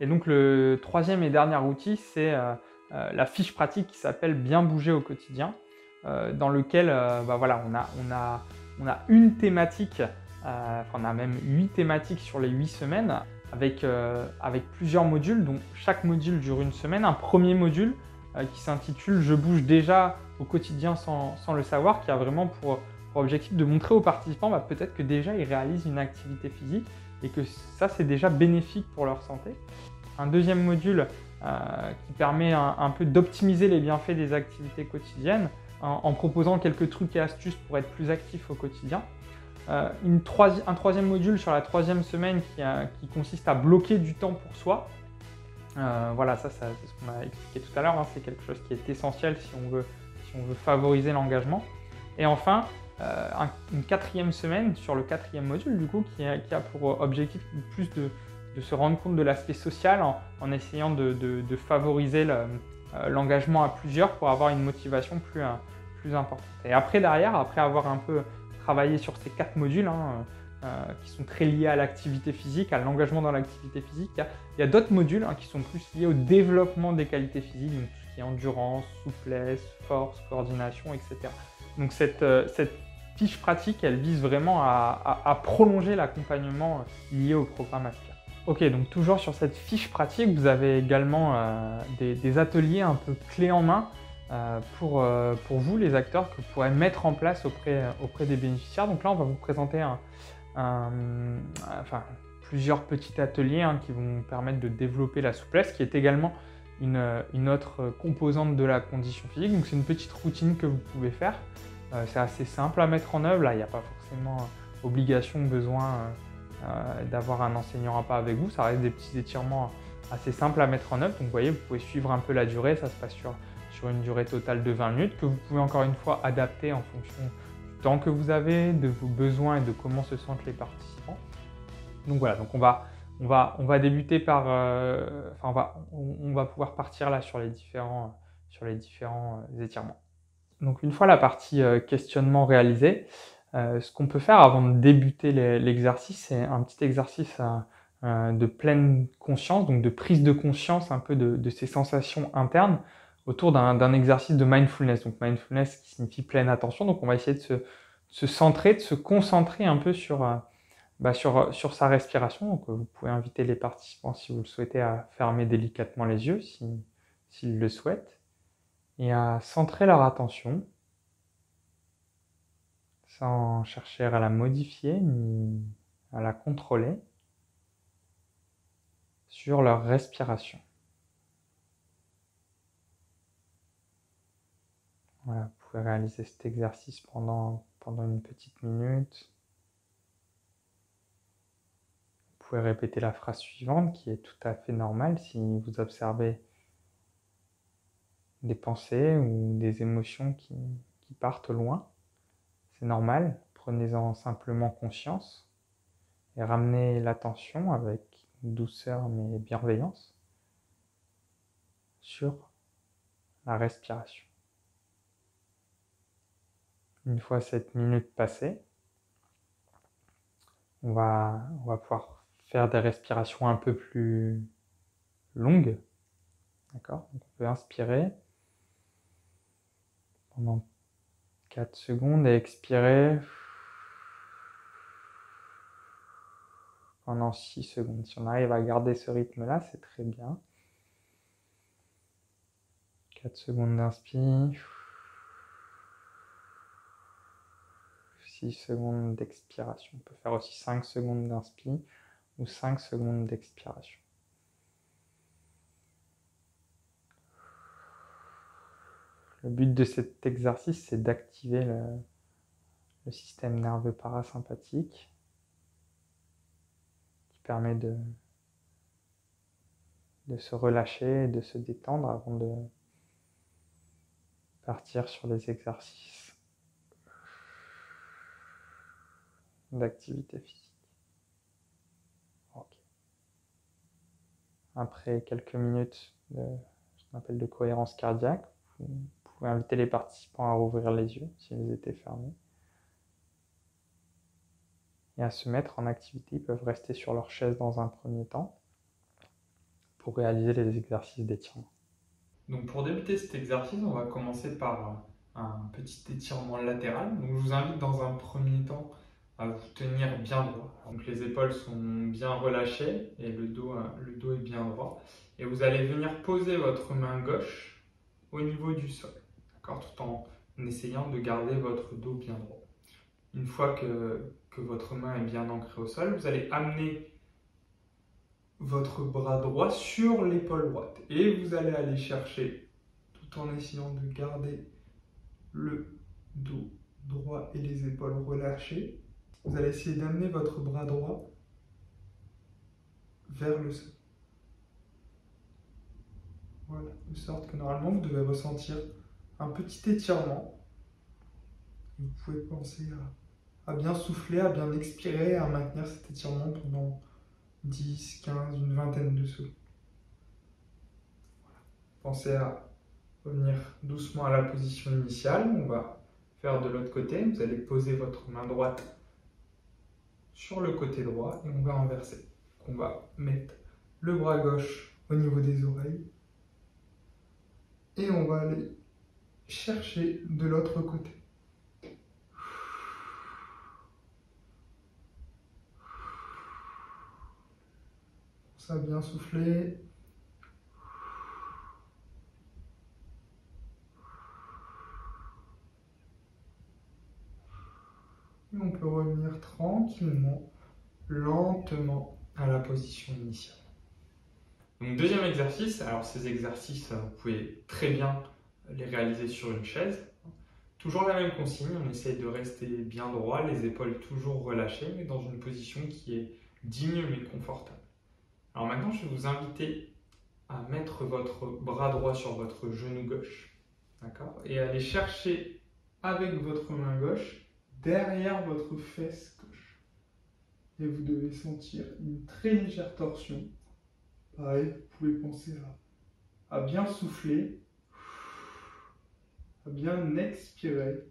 Et donc le troisième et dernier outil, c'est la fiche pratique qui s'appelle Bien bouger au quotidien, dans lequel voilà, on a une thématique, on a même 8 thématiques sur les 8 semaines, avec plusieurs modules. Donc chaque module dure une semaine. Un premier module qui s'intitule Je bouge déjà au quotidien sans le savoir, qui a vraiment pour objectif de montrer aux participants peut-être que déjà ils réalisent une activité physique et que ça c'est déjà bénéfique pour leur santé. Un deuxième module qui permet un peu d'optimiser les bienfaits des activités quotidiennes en proposant quelques trucs et astuces pour être plus actif au quotidien. Un troisième module sur la troisième semaine qui consiste à bloquer du temps pour soi. Voilà, ça c'est ce qu'on a expliqué tout à l'heure, hein, c'est quelque chose qui est essentiel si on veut favoriser l'engagement. Et enfin, une quatrième semaine sur le quatrième module, du coup, qui a pour objectif plus de se rendre compte de l'aspect social en essayant de favoriser l'engagement à plusieurs pour avoir une motivation plus importante. Et après, derrière, après avoir un peu travaillé sur ces 4 modules, hein, qui sont très liés à l'activité physique, à l'engagement dans l'activité physique, il y a d'autres modules qui sont plus liés au développement des qualités physiques, donc tout ce qui est endurance, souplesse, force, coordination, etc. Donc cette fiche pratique, elle vise vraiment à prolonger l'accompagnement lié au programme Aspire. Ok, donc toujours sur cette fiche pratique, vous avez également des ateliers un peu clés en main pour vous, les acteurs, que vous pourrez mettre en place auprès des bénéficiaires. Donc là, on va vous présenter plusieurs petits ateliers qui vont permettre de développer la souplesse, qui est également une autre composante de la condition physique. Donc c'est une petite routine que vous pouvez faire. C'est assez simple à mettre en œuvre. Là, il n'y a pas forcément obligation, besoin d'avoir un enseignant à pas avec vous. Ça reste des petits étirements assez simples à mettre en œuvre. Donc vous voyez, vous pouvez suivre un peu la durée. Ça se passe sur une durée totale de 20 minutes que vous pouvez encore une fois adapter en fonction du temps que vous avez, de vos besoins et de comment se sentent les participants. Donc voilà, donc on va débuter par, on va pouvoir partir là sur les différents étirements. Donc une fois la partie questionnement réalisée, ce qu'on peut faire avant de débuter l'exercice, c'est un petit exercice de pleine conscience, donc de prise de conscience un peu de ces sensations internes autour d'un exercice de mindfulness. Donc mindfulness qui signifie pleine attention. Donc on va essayer de se centrer, de se concentrer un peu sur sa respiration. Donc vous pouvez inviter les participants, si vous le souhaitez, à fermer délicatement les yeux s'ils le souhaitent et à centrer leur attention sans chercher à la modifier ni à la contrôler sur leur respiration. Voilà, vous pouvez réaliser cet exercice pendant une petite minute. Vous pouvez répéter la phrase suivante qui est tout à fait normale si vous observez des pensées ou des émotions qui partent loin. C'est normal, prenez-en simplement conscience et ramenez l'attention avec douceur mais bienveillance sur la respiration. Une fois cette minute passée, on va pouvoir faire des respirations un peu plus longues. D'accord ? Donc on peut inspirer pendant 4 secondes et expirer pendant 6 secondes. Si on arrive à garder ce rythme-là, c'est très bien. 4 secondes d'inspire, 6 secondes d'expiration. On peut faire aussi 5 secondes d'inspire ou 5 secondes d'expiration. Le but de cet exercice, c'est d'activer le système nerveux parasympathique qui permet de se relâcher et de se détendre avant de partir sur les exercices d'activité physique. Okay. Après quelques minutes de ce qu'on appelle de cohérence cardiaque, vous pouvez inviter les participants à rouvrir les yeux s'ils étaient fermés et à se mettre en activité. Ils peuvent rester sur leur chaise dans un premier temps. pour réaliser les exercices d'étirement. Donc pour débuter cet exercice, on va commencer par un petit étirement latéral. Donc je vous invite dans un premier temps à vous tenir bien droit. Donc les épaules sont bien relâchées et le dos est bien droit. Et vous allez venir poser votre main gauche au niveau du sol, d'accord, tout en essayant de garder votre dos bien droit. Une fois que votre main est bien ancrée au sol, vous allez amener votre bras droit sur l'épaule droite et vous allez aller chercher, tout en essayant de garder le dos droit et les épaules relâchées, vous allez essayer d'amener votre bras droit vers le sol. Voilà, de sorte que normalement vous devez ressentir un petit étirement. Vous pouvez penser à bien souffler, à bien expirer, à maintenir cet étirement pendant 10, 15, une vingtaine de secondes. Voilà. Pensez à revenir doucement à la position initiale. On va faire de l'autre côté. Vous allez poser votre main droite sur le côté droit et on va inverser. On va mettre le bras gauche au niveau des oreilles et on va aller chercher de l'autre côté. Ça a bien soufflé. Et on peut revenir tranquillement, lentement à la position initiale. Donc deuxième exercice, alors ces exercices, vous pouvez très bien les réaliser sur une chaise. Toujours la même consigne, on essaye de rester bien droit, les épaules toujours relâchées, mais dans une position qui est digne mais confortable. Alors maintenant, je vais vous inviter à mettre votre bras droit sur votre genou gauche, d'accord, et aller chercher avec votre main gauche derrière votre fesse gauche. Et vous devez sentir une très légère torsion. Pareil, vous pouvez penser à bien souffler, à bien expirer.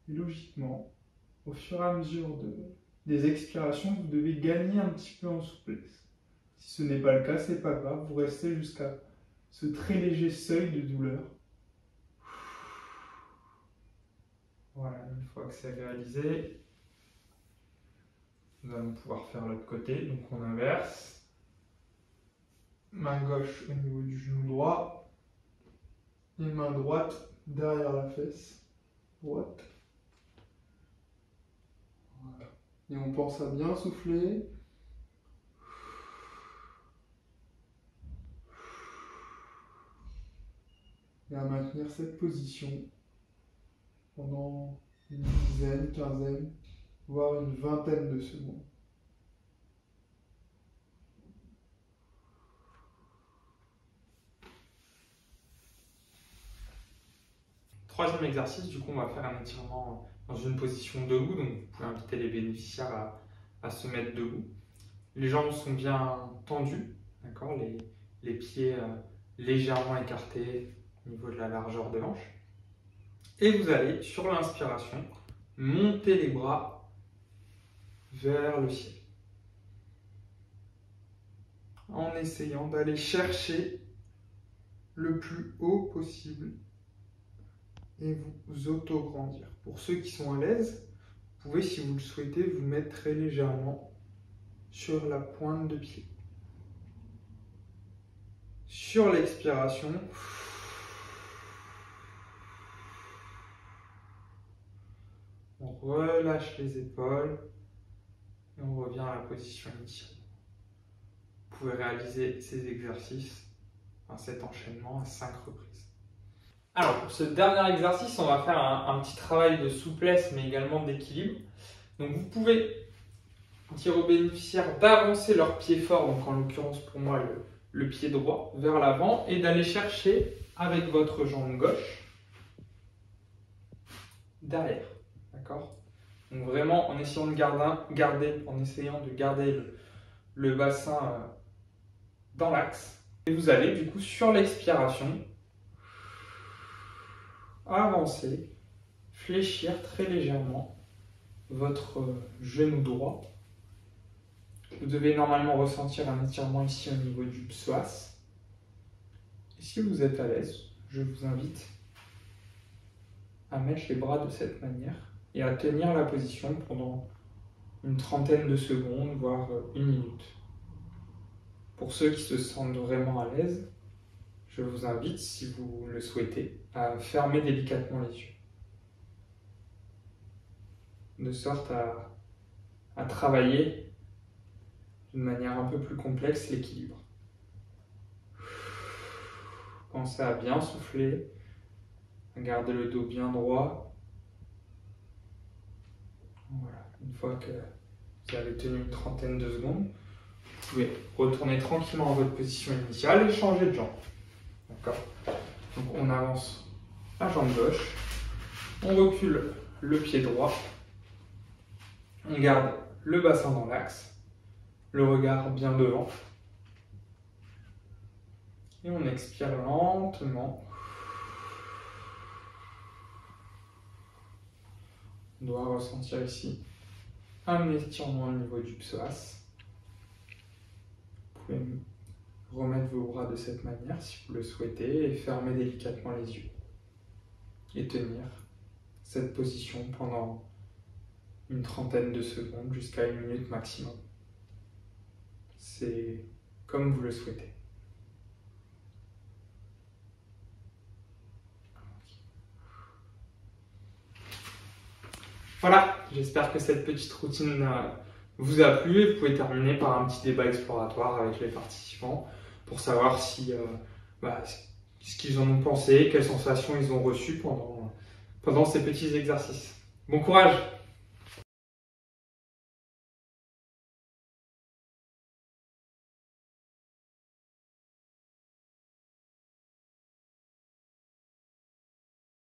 Et logiquement, au fur et à mesure des expirations, vous devez gagner un petit peu en souplesse. Si ce n'est pas le cas, c'est pas grave, vous restez jusqu'à ce très léger seuil de douleur. Voilà, une fois que c'est réalisé, nous allons pouvoir faire l'autre côté. Donc on inverse. Main gauche au niveau du genou droit et main droite derrière la fesse droite. Voilà. Et on pense à bien souffler. Et à maintenir cette position pendant une dizaine, quinzaine, voire une vingtaine de secondes. Troisième exercice, du coup, on va faire un étirement dans une position debout. Donc, vous pouvez inviter les bénéficiaires à se mettre debout. Les jambes sont bien tendues, d'accord, les pieds légèrement écartés au niveau de la largeur de l'hanche. Et vous allez, sur l'inspiration, monter les bras vers le ciel. En essayant d'aller chercher le plus haut possible et vous auto-grandir. Pour ceux qui sont à l'aise, vous pouvez, si vous le souhaitez, vous mettre très légèrement sur la pointe de pied. Sur l'expiration, on relâche les épaules et on revient à la position initiale. Vous pouvez réaliser ces exercices, cet enchaînement à 5 reprises. Alors, pour ce dernier exercice, on va faire un petit travail de souplesse, mais également d'équilibre. Donc, vous pouvez dire aux bénéficiaires d'avancer leur pied fort, donc en l'occurrence pour moi le pied droit, vers l'avant, et d'aller chercher avec votre jambe gauche derrière. D'accord? Donc vraiment en essayant de garder le bassin dans l'axe. Et vous allez du coup sur l'expiration avancer, fléchir très légèrement votre genou droit Vous devez normalement ressentir un étirement ici au niveau du psoas. Et si vous êtes à l'aise, je vous invite à mettre les bras de cette manière et à tenir la position pendant une trentaine de secondes, voire une minute. Pour ceux qui se sentent vraiment à l'aise, je vous invite, si vous le souhaitez, à fermer délicatement les yeux, de sorte à travailler d'une manière un peu plus complexe l'équilibre. Pensez à bien souffler, à garder le dos bien droit. Voilà. Une fois que vous avez tenu une trentaine de secondes, vous pouvez retourner tranquillement à votre position initiale et changer de jambe. D'accord ? Donc on avance la jambe gauche, on recule le pied droit, on garde le bassin dans l'axe, le regard bien devant. Et on expire lentement. On doit ressentir ici un étirement au niveau du psoas. Vous pouvez remettre vos bras de cette manière si vous le souhaitez et fermer délicatement les yeux. Et tenir cette position pendant une trentaine de secondes jusqu'à une minute maximum. C'est comme vous le souhaitez. Voilà, j'espère que cette petite routine vous a plu et vous pouvez terminer par un petit débat exploratoire avec les participants pour savoir si, ce qu'ils en ont pensé, quelles sensations ils ont reçues pendant ces petits exercices. Bon courage!